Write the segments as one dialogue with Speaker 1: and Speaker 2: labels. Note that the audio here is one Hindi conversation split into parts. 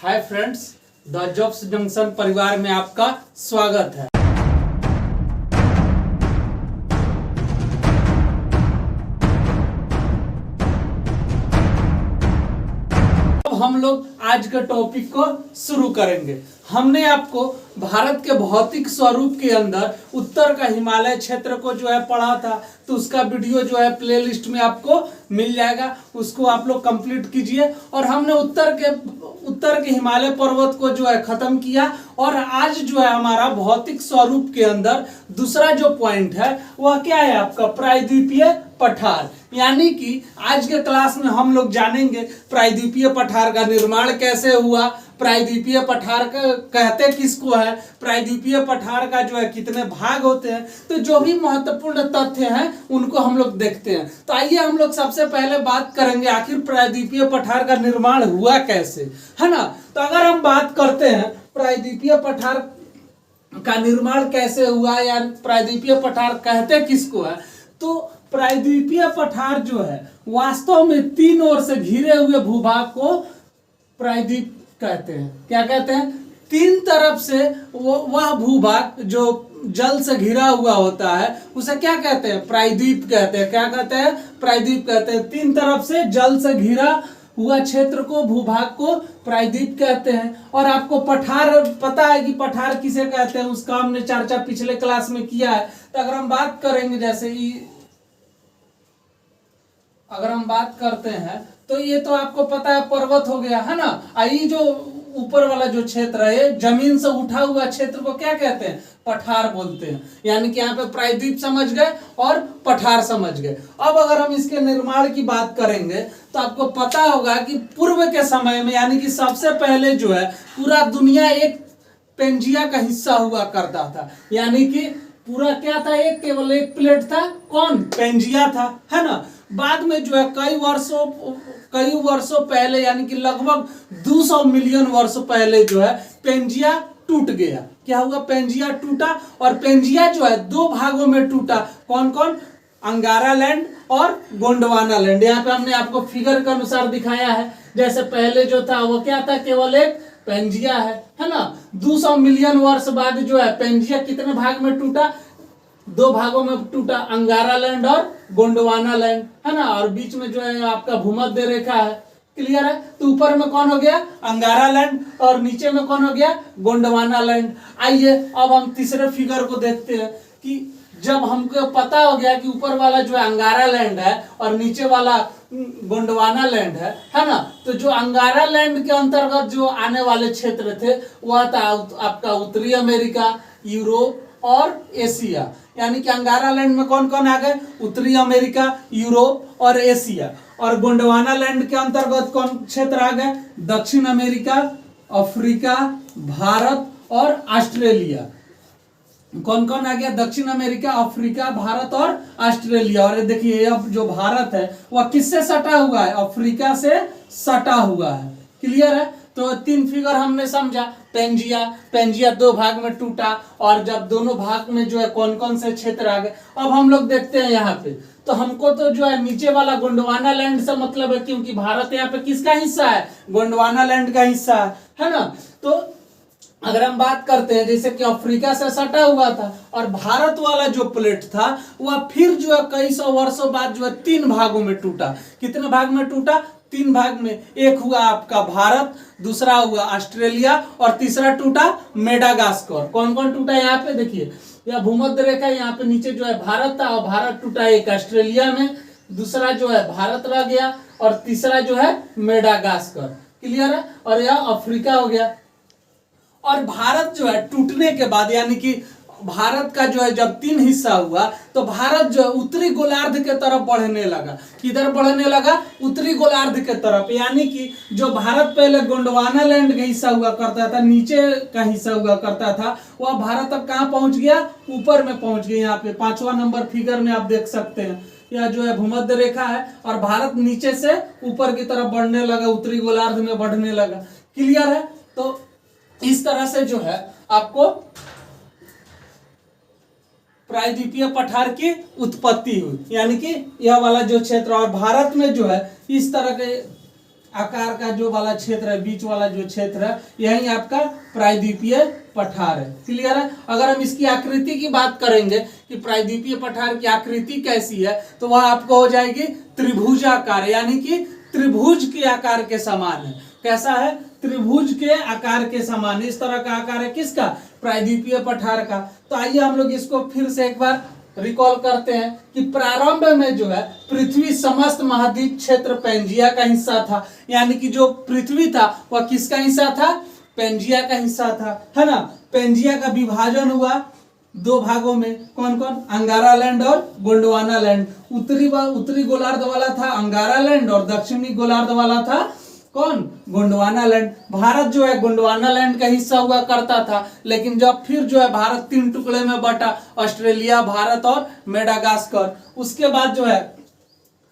Speaker 1: Hi friends, the jobs junction परिवार में आपका स्वागत है। अब हम लोग आज के टॉपिक को शुरू करेंगे। हमने आपको भारत के भौतिक स्वरूप के अंदर उत्तर का हिमालय क्षेत्र को जो है पढ़ा था, तो उसका वीडियो जो है प्लेलिस्ट में आपको मिल जाएगा, उसको आप लोग कंप्लीट कीजिए। और हमने उत्तर के हिमालय पर्वत को जो है खत्म किया। और आज जो है हमारा भौतिक स्वरूप के अंदर दूसरा जो पॉइंट है वह क्या है, आपका प्रायद्वीपीय पठार। यानी कि आज के क्लास में हम लोग जानेंगे प्रायद्वीपीय पठार का निर्माण कैसे हुआ, प्रायद्वीपीय पठार कहते किसको है, प्रायद्वीपीय पठार का जो है कितने भाग होते हैं। तो जो भी महत्वपूर्ण तथ्य हैं उनको हम लोग देखते हैं। तो आइए हम लोग सबसे पहले बात करेंगे आखिर प्रायद्वीपीय पठार का निर्माण हुआ कैसे, है ना। तो अगर हम बात करते हैं प्रायद्वीपीय पठार का निर्माण कैसे हुआ या प्रायद्वीपीय पठार कहते किसको है, तो प्रायद्वीपीय पठार जो है वास्तव में तीन ओर से घिरे हुए भूभाग को प्रायद्वीप कहते हैं। क्या कहते हैं? तीन तरफ से वह भूभाग जो जल से घिरा हुआ होता है उसे क्या कहते हैं? प्रायद्वीप कहते हैं। क्या कहते हैं? प्रायद्वीप कहते हैं। तीन तरफ से जल से घिरा हुआ क्षेत्र को, भूभाग को प्रायद्वीप कहते हैं। और आपको पठार पता है कि पठार किसे कहते हैं, उसका हमने चर्चा पिछले क्लास में किया है। तो अगर हम बात करेंगे, जैसे अगर हम बात करते हैं तो ये तो आपको पता है पर्वत हो गया, है ना। ये जो ऊपर वाला जो क्षेत्र है, जमीन से उठा हुआ क्षेत्र को क्या कहते हैं? पठार बोलते हैं। यानी कि यहाँ पे प्रायद्वीप समझ गए और पठार समझ गए। अब अगर हम इसके निर्माण की बात करेंगे तो आपको पता होगा कि पूर्व के समय में, यानी कि सबसे पहले जो है पूरा दुनिया एक पेंजिया का हिस्सा हुआ करता था। यानी कि पूरा क्या था, केवल एक प्लेट था, कौन? पेंजिया था, है ना। बाद में जो है कई वर्षों पहले, यानी कि लगभग 200 मिलियन वर्ष पहले जो है पेंजिया टूट गया। क्या हुआ? पेंजिया टूटा। और पेंजिया जो है दो भागों में टूटा। कौन कौन? अंगारा लैंड और गोंडवाना लैंड। यहाँ पे हमने आपको फिगर के अनुसार दिखाया है। जैसे पहले जो था वो क्या था, केवल एक पेंजिया है ना। 200 मिलियन वर्ष बाद जो है पेंजिया कितने भाग में टूटा? दो भागों में टूटा, अंगारा लैंड और गोंडवाना लैंड, है ना। और बीच में जो है आपका भूमध्य रेखा है। क्लियर है? तो ऊपर में कौन हो गया? अंगारा लैंड, और नीचे में कौन हो गया? गोंडवाना लैंड। आइए अब हम तीसरे फिगर को देखते हैं कि जब हमको पता हो गया कि ऊपर वाला जो है अंगारा लैंड है और नीचे वाला गोंडवाना लैंड है ना। तो जो अंगारा लैंड के अंतर्गत जो आने वाले क्षेत्र थे वह था आपका उत्तरी अमेरिका, यूरोप और एशिया। यानी कि अंगारा लैंड में कौन कौन आ गए? उत्तरी अमेरिका, यूरोप और एशिया। और गोंडवाना लैंड के अंतर्गत कौन क्षेत्र आ गए? दक्षिण अमेरिका, अफ्रीका, भारत और ऑस्ट्रेलिया। कौन कौन आ गया? दक्षिण अमेरिका, अफ्रीका, भारत और ऑस्ट्रेलिया। और देखिए अब जो भारत है वह किससे सटा हुआ है? अफ्रीका से सटा हुआ है। क्लियर है? तो तीन फिगर हमने समझा। पेंजिया दो भाग में टूटा, और जब दोनों भाग में जो है कौन कौन से क्षेत्र आ गए। अब हम लोग देखते हैं यहाँ पे, तो हमको तो जो है नीचे वाला गोंडवाना लैंड से मतलब है, क्योंकि भारत यहाँ पे किसका हिस्सा है? गोंडवाना लैंड का हिस्सा है ना। तो अगर हम बात करते हैं जैसे कि अफ्रीका से सटा हुआ था, और भारत वाला जो प्लेट था वह फिर जो है कई सौ वर्षों बाद जो है तीन भागों में टूटा। कितने भाग में टूटा? तीन भाग में। एक हुआ आपका भारत, दूसरा हुआ ऑस्ट्रेलिया, और तीसरा टूटा मेडागास्कर। कौन कौन टूटा? यहाँ पे देखिए, यह भूमध्य रेखा, यहाँ पे नीचे जो है भारत था, और भारत टूटा एक ऑस्ट्रेलिया में, दूसरा जो है भारत रह गया, और तीसरा जो है मेडागास्कर। क्लियर है? और यह अफ्रीका हो गया। और भारत जो है टूटने के बाद, यानी कि भारत का जो है जब तीन हिस्सा हुआ तो भारत जो है उत्तरी गोलार्ध के तरफ बढ़ने लगा। किधर बढ़ने लगा? उत्तरी गोलार्ध के तरफ। यानी कि जो भारत पहले गोंडवाना लैंड का हिस्सा हुआ करता था, नीचे का हिस्सा हुआ करता था, वह भारत अब कहाँ पहुंच गया? ऊपर में पहुंच गया। यहाँ पे 5वां नंबर फिगर में आप देख सकते हैं, यह जो है भूमध्य रेखा है, और भारत नीचे से ऊपर की तरफ बढ़ने लगा, उत्तरी गोलार्ध में बढ़ने लगा। क्लियर है? तो इस तरह से जो है आपको प्रायद्वीपीय पठार की उत्पत्ति हुई। यानी कि यह वाला जो क्षेत्र, और भारत में जो है इस तरह के आकार का जो वाला क्षेत्र है, बीच वाला जो क्षेत्र है, यही आपका प्रायद्वीपीय पठार है। क्लियर है। अगर हम इसकी आकृति की बात करेंगे कि प्रायद्वीपीय पठार की आकृति कैसी है, तो वह आपको हो जाएगी त्रिभुजाकार, यानी कि त्रिभुज के आकार के समान है। कैसा है? त्रिभुज के आकार के समान, इस तरह का आकार है किसका? प्रायद्वीपीय पठार का। तो आइए हम लोग इसको फिर से एक बार रिकॉल करते हैं कि प्रारंभ में जो है पृथ्वी समस्त महाद्वीप क्षेत्र पेंजिया का हिस्सा था, यानी कि जो पृथ्वी था वह किसका हिस्सा था? पेंजिया का हिस्सा था, है ना। पेंजिया का विभाजन हुआ दो भागों में, कौन कौन? अंगारा लैंड और गोंडवाना लैंड। उत्तरी गोलार्ध वाला था अंगारा लैंड और दक्षिणी गोलार्ध वाला था कौन? गोंडवाना लैंड। भारत जो है गोंडवाना लैंड का हिस्सा हुआ करता था, लेकिन जब फिर जो है भारत 3 टुकड़े में बटा, ऑस्ट्रेलिया, भारत और मेडागास्कर। उसके बाद जो है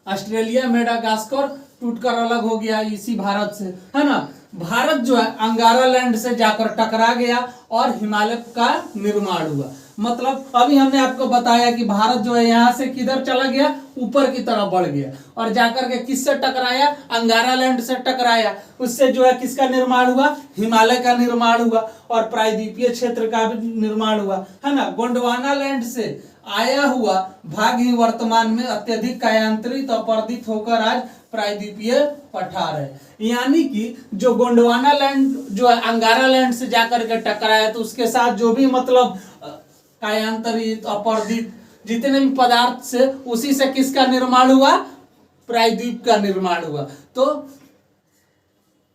Speaker 1: ऑस्ट्रेलिया, मेडागास्कर टूटकर अलग हो गया इसी भारत से, है ना। भारत जो है अंगारा लैंड से जाकर टकरा गया और हिमालय का निर्माण हुआ। मतलब अभी हमने आपको बताया कि भारत जो है यहाँ से किधर चला गया? ऊपर की तरफ बढ़ गया और जाकर के किससे टकराया? अंगारा लैंड से टकराया। उससे जो है किसका निर्माण हुआ? हिमालय का निर्माण हुआ और प्रायद्वीपीय क्षेत्र का भी निर्माण हुआ, है ना। गोंडवाना लैंड से आया हुआ भाग ही वर्तमान में अत्यधिक कायांतरित और अपरदित होकर आज प्रायद्वीपीय पठार है। यानी कि जो गोंडवाना लैंड जो है अंगारा लैंड से जाकर के टकराया, तो उसके साथ जो भी मतलब कायांतरित, अपरदित जितने भी पदार्थ से, उसी से किसका निर्माण हुआ? प्रायद्वीप का निर्माण हुआ। तो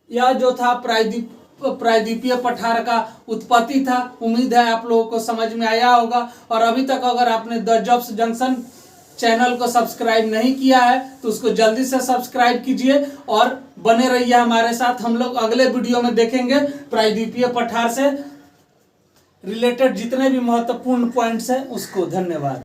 Speaker 1: यह जो था प्रायद्वीपीय पठार का उत्पत्ति था। उम्मीद है आप लोगों को समझ में आया होगा। और अभी तक अगर आपने द जॉब्स जंक्शन चैनल को सब्सक्राइब नहीं किया है तो उसको जल्दी से सब्सक्राइब कीजिए और बने रहिए हमारे साथ। हम लोग अगले वीडियो में देखेंगे प्रायद्वीपीय पठार से रिलेटेड जितने भी महत्वपूर्ण पॉइंट्स हैं उसको। धन्यवाद।